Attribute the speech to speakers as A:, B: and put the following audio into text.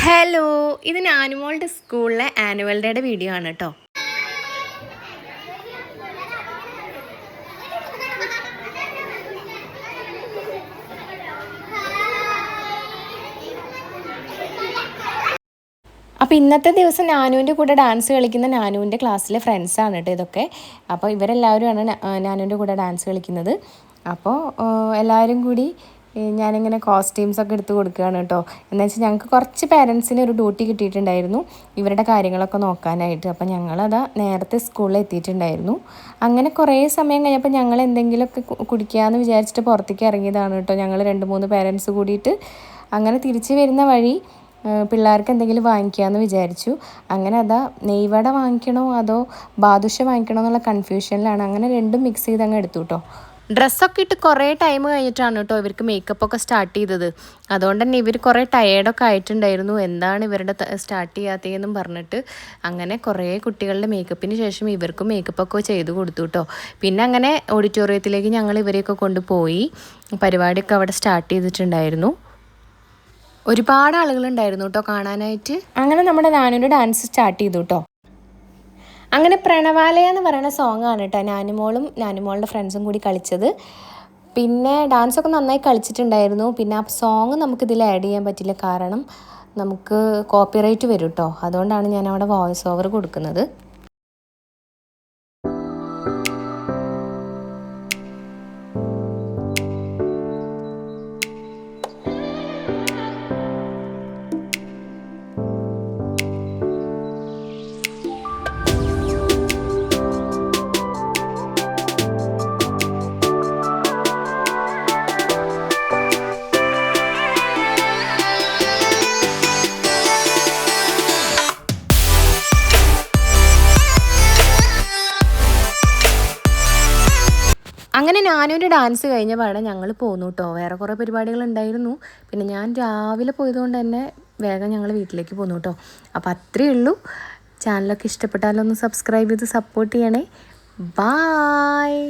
A: Hello, ഇത് നാനുമോളുടെ സ്കൂളിലെ annual ഡേയുടെ വീഡിയോ ആണ് കേട്ടോ. അപ്പോൾ ഇന്നത്തെ ദിവസം നാനുവിൻ്റെ കൂടെ ഡാൻസ് കളിക്കുന്ന നാനുവിൻ്റെ ക്ലാസ്സിലെ ഫ്രണ്ട്സാണ് കേട്ടോ ഇതൊക്കെ. അപ്പോൾ ഇവരെല്ലാവരുമാണ് നാനുവിൻ്റെ കൂടെ ഡാൻസ് കളിക്കുന്നത്. അപ്പോൾ എല്ലാവരും കൂടി ഞാനിങ്ങനെ കോസ്റ്റ്യൂംസൊക്കെ എടുത്ത് കൊടുക്കുകയാണ് കേട്ടോ. എന്ന് വെച്ചാൽ ഞങ്ങൾക്ക് കുറച്ച് പേരൻസിന് ഒരു ഡ്യൂട്ടി കിട്ടിയിട്ടുണ്ടായിരുന്നു ഇവരുടെ കാര്യങ്ങളൊക്കെ നോക്കാനായിട്ട്. അപ്പോൾ ഞങ്ങളതാ നേരത്തെ സ്കൂളിൽ എത്തിയിട്ടുണ്ടായിരുന്നു. അങ്ങനെ കുറേ സമയം കഴിഞ്ഞപ്പോൾ ഞങ്ങൾ എന്തെങ്കിലുമൊക്കെ കുടിക്കാമെന്ന് വിചാരിച്ചിട്ട് പുറത്തേക്ക് ഇറങ്ങിയതാണ് കേട്ടോ. ഞങ്ങൾ 2-3 പേരൻസ് കൂടിയിട്ട് അങ്ങനെ തിരിച്ച് വരുന്ന വഴി പിള്ളേർക്ക് എന്തെങ്കിലും വാങ്ങിക്കാമെന്ന് വിചാരിച്ചു. അങ്ങനെ അതാ നെയ്വട വാങ്ങിക്കണോ അതോ ബാദുഷ വാങ്ങിക്കണോ എന്നുള്ള കൺഫ്യൂഷനിലാണ്. അങ്ങനെ രണ്ടും മിക്സ് ചെയ്ത് അങ്ങ് എടുത്തു കേട്ടോ. ഡ്രസ്സൊക്കെ ഇട്ട് കുറേ ടൈം കഴിഞ്ഞിട്ടാണ് കേട്ടോ ഇവർക്ക് മേക്കപ്പൊക്കെ സ്റ്റാർട്ട് ചെയ്തത്. അതുകൊണ്ട് തന്നെ ഇവർ കുറേ ടയേർഡൊക്കെ ആയിട്ടുണ്ടായിരുന്നു. എന്താണ് ഇവരുടെ സ്റ്റാർട്ട് ചെയ്യാത്തതെന്നും പറഞ്ഞിട്ട് അങ്ങനെ കുറേ കുട്ടികളുടെ മേക്കപ്പിന് ശേഷം ഇവർക്കും മേക്കപ്പൊക്കെ ചെയ്ത് കൊടുത്തു കേട്ടോ. പിന്നെ അങ്ങനെ ഓഡിറ്റോറിയത്തിലേക്ക് ഞങ്ങൾ ഇവരെയൊക്കെ കൊണ്ടുപോയി. പരിപാടിയൊക്കെ അവിടെ സ്റ്റാർട്ട് ചെയ്തിട്ടുണ്ടായിരുന്നു. ഒരുപാട് ആളുകളുണ്ടായിരുന്നു കേട്ടോ കാണാനായിട്ട്. അങ്ങനെ നമ്മുടെ നാനുവിൻ്റെ ഡാൻസ് സ്റ്റാർട്ട് ചെയ്തു കേട്ടോ. അങ്ങനെ പ്രണവാലയ എന്ന് പറയുന്ന സോങ്ങാണ് കേട്ടോ നാനുമോളുടെ ഫ്രണ്ട്സും കൂടി കളിച്ചത്. പിന്നെ ഡാൻസൊക്കെ നന്നായി കളിച്ചിട്ടുണ്ടായിരുന്നു. പിന്നെ ആ സോങ് നമുക്കിതിൽ ആഡ് ചെയ്യാൻ പറ്റില്ല, കാരണം നമുക്ക് കോപ്പിറൈറ്റ് വരും കേട്ടോ. അതുകൊണ്ടാണ് ഞാൻ അവിടെ വോയിസ് ഓവർ കൊടുക്കുന്നത്. അങ്ങനെ നാനുവിൻ്റെ ഡാൻസ് കഴിഞ്ഞ പാടെ ഞങ്ങൾ പോന്നു കേട്ടോ. വേറെ കുറേ പരിപാടികളുണ്ടായിരുന്നു. പിന്നെ ഞാൻ രാവിലെ പോയതുകൊണ്ട് തന്നെ വേഗം ഞങ്ങൾ വീട്ടിലേക്ക് പോന്നു കേട്ടോ. അപ്പോൾ അത്രയേ ഉള്ളൂ. ചാനലൊക്കെ ഇഷ്ടപ്പെട്ടാലൊന്ന് സബ്സ്ക്രൈബ് ചെയ്ത് സപ്പോർട്ട് ചെയ്യണേ. ബായ്.